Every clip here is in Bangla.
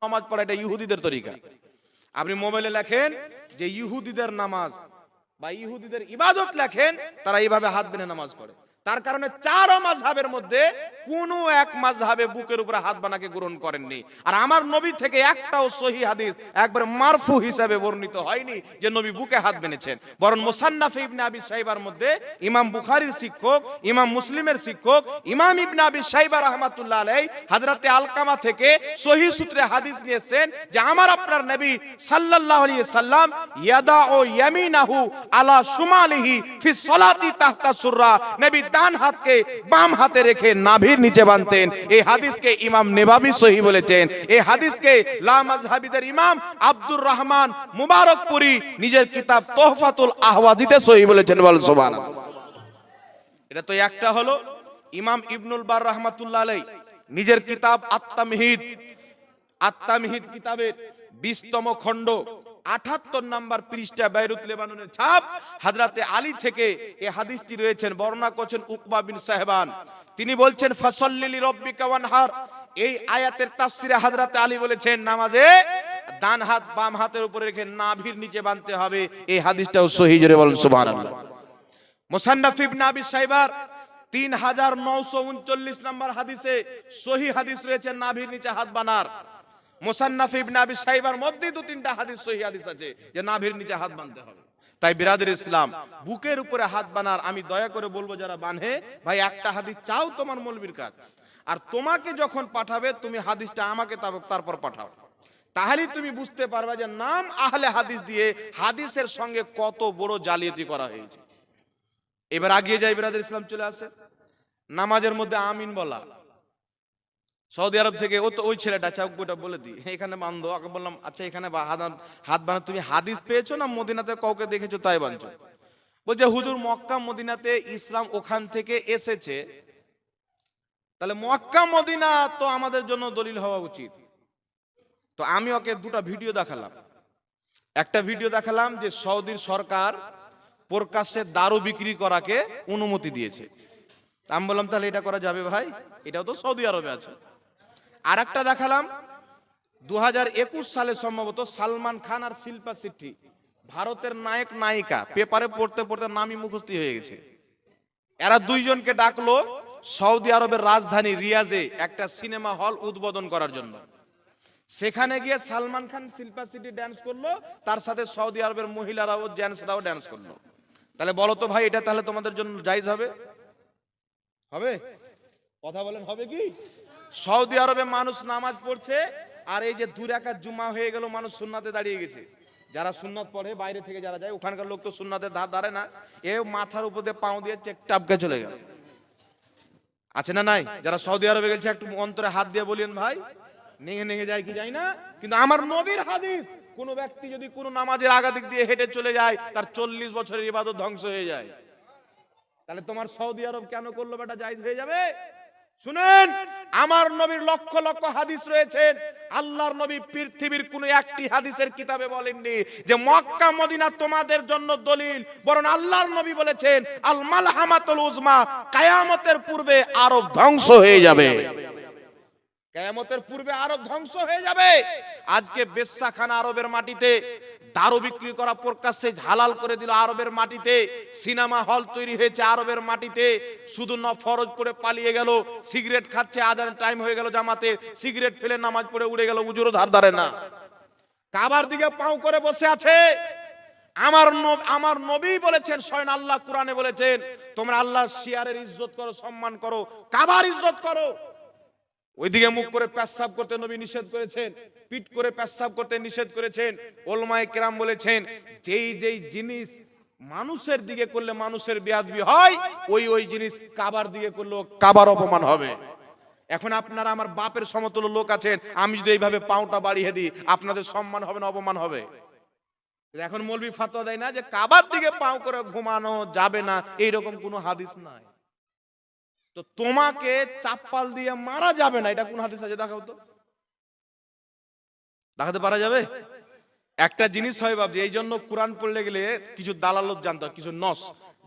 নামাজ পড়া এটা ইহুদিদের তরিকা। আপনি মোবাইলে লেখেন যে ইহুদিদের নামাজ বা ইহুদিদের ইবাদত লেখেন, তারা এইভাবে হাত বেঁধে নামাজ পড়ে। তার কারণে চার মাযহাবের মধ্যে কোনো এক মাযহাবে বুকের উপরে হাত বানাকে গ্রহণ করেননি। আর আমার নবী থেকে একটাও সহিহ হাদিস একবার মারফু হিসাবে বর্ণিত হয়নি যে নবী বুকে হাত বেঁধেছেন। বরং মুসান্নাফ ইবনে আবি শাইবার মধ্যে ইমাম বুখারীর শিক্ষক, ইমাম মুসলিমের শিক্ষক ইমাম ইবনে আবি শাইবা রাহমাতুল্লাহ আলাইহি হযরতে আলকামা থেকে সহিহ সূত্রে হাদিস নিয়েছেন যে আমার আপনার নবী সাল্লাল্লাহু আলাইহি সাল্লাম ইয়াদাউ ইয়ামিনাহু আলা শুমালিহি ফি সলাতি তাহতা সুররা, নবী ডান হাতকে বাম হাতে রেখে নাভির নিচে বাঁধতেন। এই হাদিসকে ইমাম নেবাবী সহিহ বলেছেন। এই হাদিসকে লা মাযহাবিদের ইমাম আব্দুর রহমান মুবারকপুরি নিজের কিতাব তোহফাতুল আহওয়াজিতে সহিহ বলেছেন। বল সুবহানাল্লাহ। এটা তো একটা হলো। ইমাম ইবনুল বার রাহমাতুল্লাহ আলাইহি নিজের কিতাব আত-তামহিদ কিতাবের 20তম খণ্ড 78 নম্বর পৃষ্ঠা, বাইরুত লেবাননের ছাপ, হযরতে আলী থেকে এই হাদিসটি রয়েছেন। বর্ণনা করেছেন উকবা বিন সাহবান। তিনি বলছেন ফাসাল্লি লিরাব্বিকা ওয়ানহার। এই আয়াতের তাফসিরে হযরতে আলী বলেছেন নামাজে ডান হাত বাম হাতের উপরে রেখে নাভির নিচে বাঁধতে হবে। এই হাদিসটাও সহিহ, জোরে বলেন সুবহানাল্লাহ। মুসান্নাফ ইবনে আবি শাইবার 3939 নম্বর হাদিসে সহিহ হাদিস রয়েছে নাভির নিচে হাত বাঁধার। মুসান্নাফ ইবনে আবি শাইবার মধ্যে 2-3টা হাদিস সহিহ হাদিস আছে যে নাভির নিচে হাত বাঁধতে হবে। তাই বিরাদর ইসলাম, বুকের উপরে হাত বাঁধার আমি দয়া করে বলবো যারা বাঁধে, ভাই একটা হাদিস চাও তোমার মৌলবীর কাছে, আর তোমাকে যখন পাঠাবে তুমি হাদিসটা আমাকে তারপর পাঠাও। তাহলেই তুমি বুঝতে পারবে যে নাম আহলে হাদিস দিয়ে হাদিসের সঙ্গে কত বড় জালিয়াতি করা হয়েছে। এবার আগিয়ে যাই বিরাদর ইসলাম, চলে আসে নামাজের মধ্যে আমিন বলা। সৌদি আরব থেকে ওই ছেলেটা চাউকটা বলে দিই এখানে বাঁধো। আগে বললাম আচ্ছা এখানে হাত বাঁধো, তুমি হাদিস পেয়েছো না মদিনাতে কাউকে দেখেছো তাই বাঁধছো? বলছে হুজুর মক্কা মদিনাতে ইসলাম ওখান থেকে এসেছে, তাহলে মক্কা মদিনা তো আমাদের জন্য দলিল হওয়া উচিত। তো আমি ওকে 2টা ভিডিও দেখালাম। একটা ভিডিও দেখালাম যে সৌদির সরকার প্রকাশ্যে দারু বিক্রি করাকে অনুমতি দিয়েছে। আমি বললাম তাহলে এটা করা যাবে ভাই, এটাও তো সৌদি আরবে আছে। আর একটা দেখালাম 2021 সালে সম্ভবত সালমান খান আর শিল্পা শেট্টি, ভারতের নায়ক নায়িকা, পেপারে পড়তে পড়তে নামই মুখস্থি হয়ে গেছে। এরা দুইজনকে ডাকলো সৌদি আরবের রাজধানী রিয়াজে একটা সিনেমা হল উদ্বোধন করার জন্য। সেখানে গিয়ে সালমান খান শিল্পা শেট্টি ড্যান্স করলো, তার সাথে সৌদি আরবের মহিলারাও জেন্টসরাও ড্যান্স করলো। তাহলে বলো তো ভাই এটা তাহলে তোমাদের জন্য জায়েজ হবে? হবে? কথা বলেন হবে কি? সৌদি আরবে মানুষ নামাজ পড়ছে, আর এই যে 2 রাকাত জুমা হয়ে গেল, মানুষ সুন্নাতে দাঁড়িয়ে গেছে। যারা সুন্নাত পড়ে বাইরে থেকে যারা যায়, ওখানকার লোক তো সুন্নাতে দাঁড়ে না, এ মাথার উপর দিয়ে পাও দিয়ে চেক টাপকে চলে গেল। আছে না নাই? যারা সৌদি আরবে গেছে একটু অন্তরে হাত দিয়ে বলেন ভাই, নেঙে নেঙে যায় কি যায় না? কিন্তু আমার নবীর হাদিস, কোন ব্যক্তি যদি কোন নামাজের আগা দিক দিয়ে হেঁটে চলে যায়, তার 40 বছরের ইবাদত ধ্বংস হয়ে যায়। তাহলে তোমার সৌদি আরব কেন করলো বেটা জায়েজ হয়ে যাবে? শুনেন, আমার নবীর লক্ষ লক্ষ হাদিস রয়েছেন। আল্লাহর নবী পৃথিবীর কোন একটি হাদিসের কিতাবে বলেননি যে মক্কা মদিনা তোমাদের জন্য দলিল, বরং আল্লাহর নবী বলেছেন আল মালহামাতুল উজমা, কিয়ামতের পূর্বে আরব ধ্বংস হয়ে যাবে। কিয়ামতের পূর্বে আরব ধ্বংস হয়ে যাবে। আজকে বেশ্যাখানা আরবের মাটিতে, দারু বিক্রি করা প্রকাশ্যে হালাল করে দিল আরবের মাটিতে, সিনেমা হল তৈরি হয়েছে আরবের মাটিতে। শুধু না ফরজ পড়ে পালিয়ে গেল, সিগারেট খাচ্ছে, আজানের টাইম হয়ে গেল জামাতে, সিগারেট ফেলে নামাজ পড়ে উড়ে গেল, উজুরও ধারে না, কাবার দিকে পাও করে বসে আছে। আমার নবী বলেছেন, স্বয়ং আল্লাহ কোরআনে বলেছেন তোমরা আল্লাহর শিয়ারের ইজ্জত করো, সম্মান করো, কাবার ইজ্জত করো। ওইদিকে মুখ করে পেশাব করতে নবী নিষেধ করেছেন, পিঠ করে পেশাব করতে নিষেধ করেছেন। উলামায়ে কেরাম বলেছেন যেই জিনিস মানুষের দিকে করলে মানুষের বেয়াদবি হয়, ওই জিনিস কাবার দিকে করলে কাবার অপমান হবে। এখন আপনারা আমার বাপের সমতুল্য লোক আছেন, আমি যদি এইভাবে পাউটা বাড়িয়ে দিই, আপনাদের সম্মান হবে না অপমান হবে? এখন মৌলবি ফতোয়া দেয় না যে কাবার দিকে পাও করে ঘুমানো যাবে না, এইরকম কোনো হাদিস নাই। তো তোমাকে চাপ্পাল দিয়ে মারা যাবে না, এটা কোন হাদিস আছে দেখাও তো? দেখাতে পারা যাবে? একটা জিনিস হয় বাবজি, এই জন্য কোরআন পড়লে গেলে কিছু দালালত জানতে হয়, কিছু নস,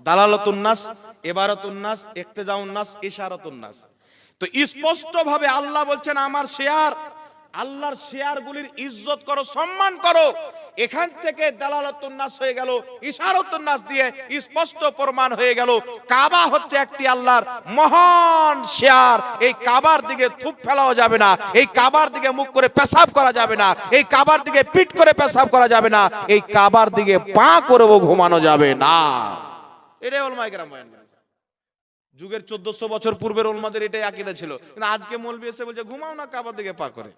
দালালাতুন নাস, ইবারাতুন নাস, ইক্তেজাউন নাস, ইশারাতুন নাস। তো স্পষ্ট ভাবে আল্লাহ বলছেন আমার শেয়ার, আল্লাহর শেয়ারগুলির ইজ্জত করো, সম্মান করো। এখান থেকে দালালাতুন নাস হয়ে গেল, ইশারাতুন নাস দিয়ে স্পষ্ট প্রমাণ হয়ে গেল কাবা হচ্ছে একটি আল্লাহর মহান শেয়ার। এই কাবার দিকে থুপ ফেলাও যাবে না, এই কাবার দিকে মুখ করে পেশাব করা যাবে না, এই কাবার দিকে পিঠ করে পেশাব করা যাবে না, এই কাবার দিকে পা করেও ঘুমানো যাবে না। এটাই উলামায়ে কেরাম বয়ান করেছে। যুগের 1400 বছর পূর্বের উলামাদের এটাই আকীদা ছিল, কিন্তু আজকে মৌলবি এসে বলছে ঘুমাও না কাবার দিকে পা করে।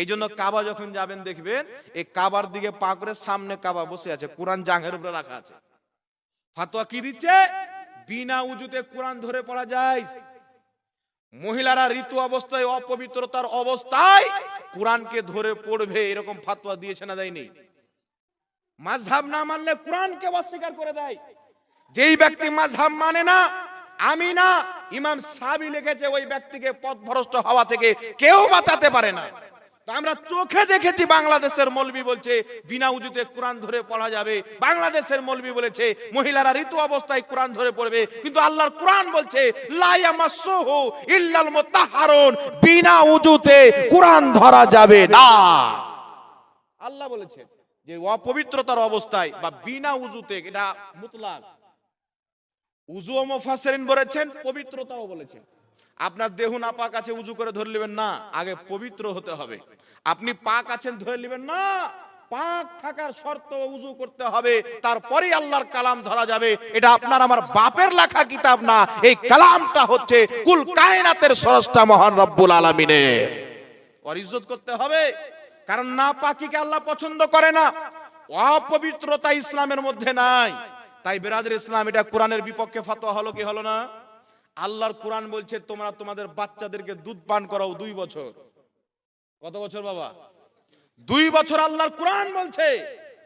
এই জন্য কাবা যখন যাবেন দেখবেন এই কাবার দিকে পা করে, সামনে কাবা বসে আছে, কোরআন জাঙ্ঘের উপরে রাখা আছে। ফতোয়া কি দিচ্ছে? বিনা উজুতে কোরআন ধরে পড়া যায়। মহিলারা ঋতু অবস্থায়, অপবিত্রতার অবস্থায় কোরআনকে ধরে পড়বে, এরকম ফতোয়া দিয়েছে না দেয়নি? মাযহাব না মানলে কোরআনকে অস্বীকার করে দেয়। যেই ব্যক্তি মাযহাব মানে না, আমি না, ইমাম সাবি লিখেছে ওই ব্যক্তিকে পথভ্রষ্ট হওয়া থেকে কেউ বাঁচাতে পারে না। তো আমরা চোখে দেখেছি বাংলাদেশের মৌলবি বলছে বিনা উজুতে কোরআন ধরে পড়া যাবে, বাংলাদেশের মৌলবি বলেছে মহিলারা ঋতু অবস্থায় কোরআন ধরে পড়বে, কিন্তু আল্লাহর কোরআন বলছে লা ইয়ামাসসুহু ইল্লাল মুতাহহারুন, বিনা উজুতে কোরআন ধরা যাবে না। আল্লাহ বলেছেন যে অপবিত্রতার অবস্থায় বা বিনা উজুতে, এটা মুতলাক। উজু ও মুফাসসিরিন বলেছেন, পবিত্রতাও বলেছেন। আপনার দেহ না পাক আছে উজু করে ধরে নেবেন না, আগে পবিত্র হতে হবে। আপনি পাক আছেন ধরে নেবেন না, পাক থাকার শর্ত উজু করতে হবে, তারপরেই আল্লাহর কালাম ধরা যাবে। এটা আপনার আমার বাপের লেখা কিতাব না, এই কালামটা হচ্ছে কুল কায়নাতের স্রষ্টা মহান রব্বুল আলামিনের। ওর ইজ্জত করতে হবে, কারণ না পাকিকে আল্লাহ পছন্দ করে না, অপবিত্রতা ইসলামের মধ্যে নাই। তাই বিরাদর ইসলাম, এটা কোরআনের বিপক্ষে ফতোয়া হলো কি হলো না? আল্লাহর কোরআন বলছে তোমরা তোমাদের বাচ্চাদেরকে দুধ পান করাও 2 বছর। কত বছর বাবা? 2 বছর আল্লাহর কোরআন বলছে।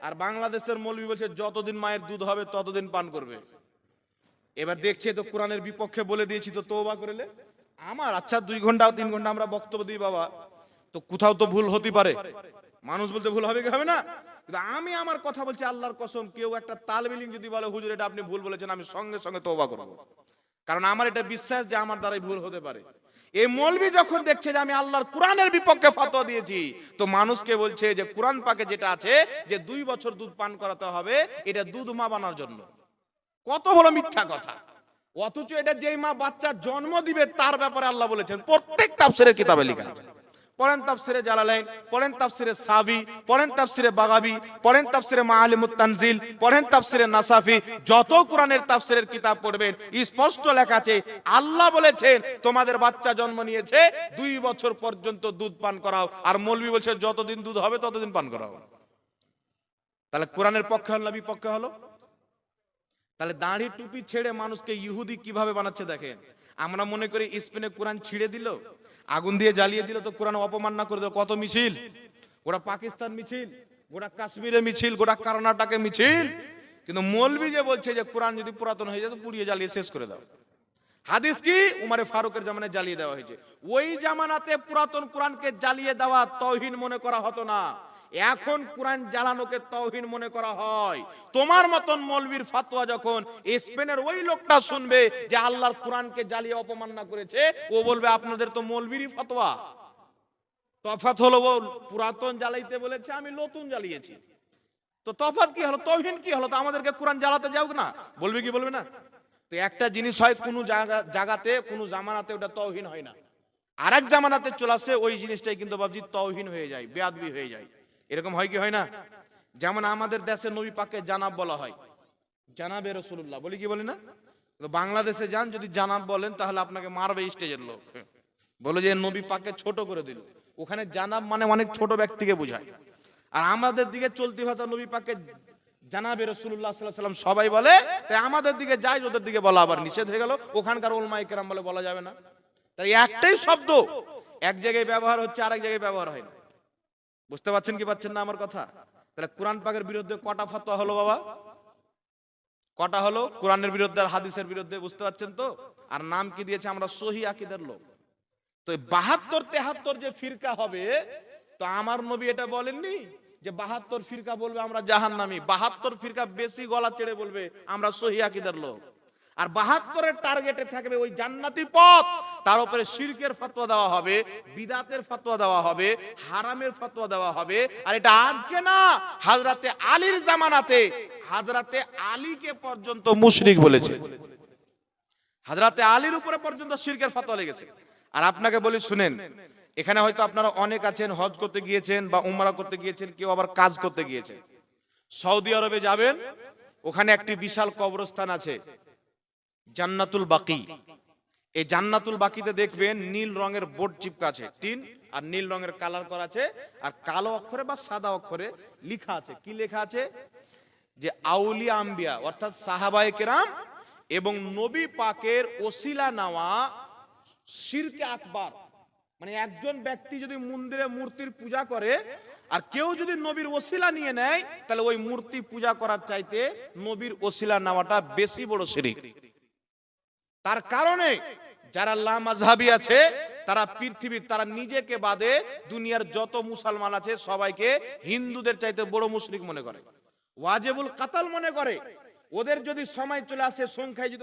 আর বাংলাদেশের মৌলবি বলছে যতদিন মায়ের দুধ হবে ততদিন পান করবে। এবার দেখছে তো কোরআনের বিপক্ষে বলে দিয়েছি, তো তওবা করলে আমার আচ্ছা 2 ঘন্টা 3 ঘন্টা আমরা বক্তব্য দিই বাবা, তো কোথাও তো ভুল হতে পারে, মানুষ বলতে ভুল হবে কি হবে না? কিন্তু আমি আমার কথা বলছি আল্লাহর কসম, কেউ একটা তালবে ইলম যদি বলে হুজুর এটা আপনি ভুল বলেছেন, আমি সঙ্গে সঙ্গে তওবা করব, কারণ আমার এটা বিশ্বাস যে আমার দ্বারাই ভুল হতে পারে। এই মৌলবি যখন দেখছে যে আমি আল্লাহর কোরআনের বিপক্ষে ফতোয়া দিয়েছি, তো মানুষকে বলছে যে কোরআন পাকে যেটা আছে যে 2 বছর দুধ পান করাতে হবে, এটা দুধ মা বানার জন্য। কত হলো মিথ্যা কথা। অথচ এটা যেই মা বাচ্চার জন্ম দিবে তার ব্যাপারে আল্লাহ বলেছেন, প্রত্যেক তাফসীরের কিতাবে লেখা আছে। পড়েন তাফসীরে জালালাইন, পড়েন তাফসীরে সাবি, পড়েন তাফসীরে বাগাবি, পড়েন তাফসীরে মাআলিমুত তানজিল, পড়েন তাফসীরে নাসাফি, যত কোরআনের তাফসীরের কিতাব পড়বেন স্পষ্ট লেখা আছে আল্লাহ বলেছেন তোমাদের বাচ্চা জন্ম নিয়েছে 2 বছর পর্যন্ত দুধ পান করাও। আর মৌলবি বলছে যতদিন দুধ হবে ততদিন পান করাও। তাহলে কোরআনের পক্ষে হলো না বিপক্ষে হলো? তাহলে দাড়ি টুপি ছেড়ে মানুষকে ইহুদি কিভাবে বানাচ্ছে দেখেন। আমরা মনে করি স্পেনে কোরআন ছিঁড়ে দিল, আগুন দিয়ে জ্বালিয়ে দিল তো কোরআন অপমান না করে দিল। কত মিছিল, গোটা পাকিস্তান মিছিল, গোটা কাশ্মীরে মিছিল, গোটা কর্ণাটকে মিছিল, কিন্তু মৌলবি যে বলছে যে কোরআন যদি পুরাতন হয়ে যায় তো পুড়িয়ে জ্বালিয়ে শেষ করে দাও। হাদিস কি? উমারে ফারুকের জামানায় জ্বালিয়ে দেওয়া হয়েছে। ওই জামানাতে পুরাতন কোরআনকে জ্বালিয়ে দেওয়া তাওহীন মনে করা হতো না, এখন কোরআন জ্বালানোকে তাওহীন মনে করা হয়। তোমার মতন মৌলবীর ফতোয়া যখন স্পেনের ওই লোকটা শুনবে যে আল্লাহর কোরআনকে জ্বালিয়ে অপমাননা করেছে, ও বলবে আপনাদের তো মৌলবীরই ফতোয়া। তফাৎ হলো, পুরাতন জ্বালাইতে বলেছে, আমি নতুন জ্বালিয়েছি। তো তফাৎ কি হলো? তাওহীন কি হলো? তো আমাদেরকে কোরআন জ্বালাতে যাও না, বলবে কি বলবে না? তো একটা জিনিস হয় কোনো জায়গাতে কোনো জামানাতে ওটা তাওহীন হয় না, আরেক জামানাতে চলে আসে ওই জিনিসটাই কিন্তু বাবজি তাওহীন হয়ে যায়, বেয়াদবি হয়ে যায়। এরকম হয় কি হয় না? যেমন আমাদের দেশে নবী পাককে জানাব বলা হয়, জানাবে রাসূলুল্লাহ বলি কি বলি না? তো বাংলাদেশে যান, যদি জানাব বলেন তাহলে আপনাকে মারবে স্টেজের লোক, বলে যে নবী পাককে ছোট করে দিল। ওখানে জানাব মানে অনেক ছোট ব্যক্তিকে বোঝায়। আর আমাদের দিকে চলতি ভাষা নবী পাককে জানাবে রাসূলুল্লাহ সাল্লাল্লাহু আলাইহি ওয়াসাল্লাম সবাই বলে, তাই আমাদের দিকে যায়, ওদের দিকে বলা আবার নিষেধ হয়ে গেল। ওখানকার উলামায়ে কেরাম বলে বলা যাবে না। তাই একটাই শব্দ এক জায়গায় ব্যবহার হচ্ছে, আরেক জায়গায় ব্যবহার হয় না। বুঝতে পারছেন কি পাচ্ছেন না আমার কথা? তাহলে কোরআন পাকের বিরুদ্ধে কটা ফতোয়া হলো বাবা? কটা হলো? কোরআনের বিরুদ্ধে আর হাদিসের বিরুদ্ধে। বুঝতে পারছেন তো? আর নাম কি দিয়েছে? আমরা সহি আকীদার লোক। তো 72 73 যে ফিরকা হবে, তো আমার নবী এটা বলেননি যে 72 ফিরকা বলবে আমরা জাহান্নামী, 72 ফিরকা বেশি গলা চেড়ে বলবে আমরা সহি আকীদার লোক। আর 72-এর টার্গেটে থাকবে ওই জান্নাতি পথ, তার উপরে শিরকের ফতোয়া দেওয়া হবে, বিদাতের ফতোয়া দেওয়া হবে, হারামের ফতোয়া দেওয়া হবে। আর এটা আজকে না, হযরতে আলীর জামানাতে হযরতে আলীকে পর্যন্ত মুশরিক বলেছে, হযরতে আলীর উপরে পর্যন্ত শিরকের ফতোয়া লেগেছে। আর আপনাকে বলি শুনেন, এখানে হয়তো আপনারা অনেক আছেন, হজ করতে গিয়েছেন বা উমরা করতে গিয়েছেন, কেউ আবার কাজ করতে গিয়েছেন। সৌদি আরবে যাবেন, ওখানে একটি বিশাল কবরস্থান আছে, জান্নাতুল বাকি। এই জান্নাতুল বাকিতে দেখবেন নীল রঙের বোর্ড চিপকা আছে, টিন আর নীল রঙের কালার করা আছে, আর কালো অক্ষরে বা সাদা অক্ষরে লেখা আছে। কি লেখা আছে? যে আউলিয়া আম্বিয়া অর্থাৎ সাহাবায়ে কেরাম এবং নবী পাকের ওসিলা নেওয়া শিরকে আকবার। মানে একজন ব্যক্তি যদি মন্দিরে মূর্তির পূজা করে আর কেউ যদি নবীর ওসিলা নিয়ে নেয়, তাহলে ওই মূর্তি পূজা করার চাইতে নবীর ওসিলা নেওয়াটা বেশি বড় শিরক। তার কারণে যারা লামাযহাবী আছে, তারা পৃথিবীর, তারা নিজেকে বাদে দুনিয়ার যত মুসলমান আছে সবাইকে হিন্দুদের চাইতে বড় মুশরিক মনে করে, ওয়াজিবুল কাতাল মনে করে। ওদের যদি সময় চলে আসে, সংখ্যায় যদি